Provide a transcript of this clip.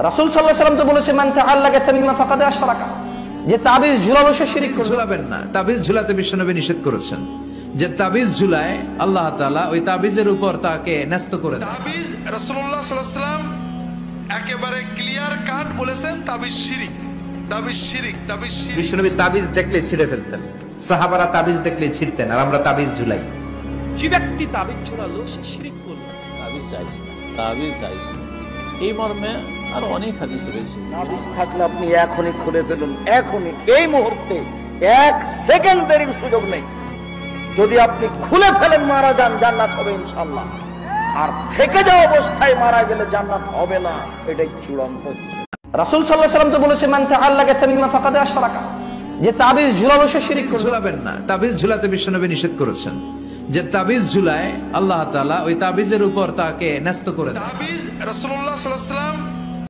রাসূল সাল্লাল্লাহু আলাইহি ওয়াসাল্লাম তো বলেছে মান তাআল্লাকা তামিমা ফাকাদ আশরাকা, যে তাবিজ ঝুলালো সে শিরক করবে। ঝুলাবেন না, তাবিজ ঝুলাতে বিশ্বনবী নিষেধ করেছেন। যে তাবিজ ঝুলায় আল্লাহ তাআলা ওই তাবিজের উপর তাকে ন্যস্ত করে দেন। তাবিজ রাসূলুল্লাহ সাল্লাল্লাহু আলাইহি ওয়াসাল্লাম একেবারে ক্লিয়ার কাট বলেছেন তাবিজ শিরিক, তাবিজ শিরিক, তাবিজ শিরিক। বিশ্বনবী তাবিজ দেখলে ছিঁড়ে ফেলতেন, সাহাবারা তাবিজ দেখলে ছিঁড়তেন, আর আমরা তাবিজ ঝুলাই। যে ব্যক্তি তাবিজ ঝুলালো সে শিরক করলো। তাবিজ জায়েজ না, তাবিজ জায়েজ না, এই মর্মে আর অনেক হাদিস রয়েছে। তাবিজ থাকলে আপনি এখনই খুলে ফেলুন, এখনই, এই মুহূর্তে, এক সেকেন্ড দেরির সুযোগ নেই। যদি আপনি খুলে ফেলেন মারা যান, জান্নাত হবে ইনশাআল্লাহ। আর থেকে যাওয়া অবস্থায় মারা গেলে জান্নাত হবে না, এটাই চূড়ান্ত। রাসূল সাল্লাল্লাহু আলাইহি ওয়াসাল্লাম তো বলেছে মান তাআল্লাকা তামিমা ফাকাদ আশরাকা, যে তাবিজ ঝুলালো সে শিরক করবে। ঝুলাবেন না, তাবিজ ঝুলাতে বিশ্বনবী নিষেধ করেছেন। যে তাবিজ ঝুলায় আল্লাহ তাআলা ওই তাবিজের উপর তাকে ন্যস্ত করে দেন। তাবিজ রাসূলুল্লাহ সাল্লাল্লাহু আলাইহি ওয়াসাল্লাম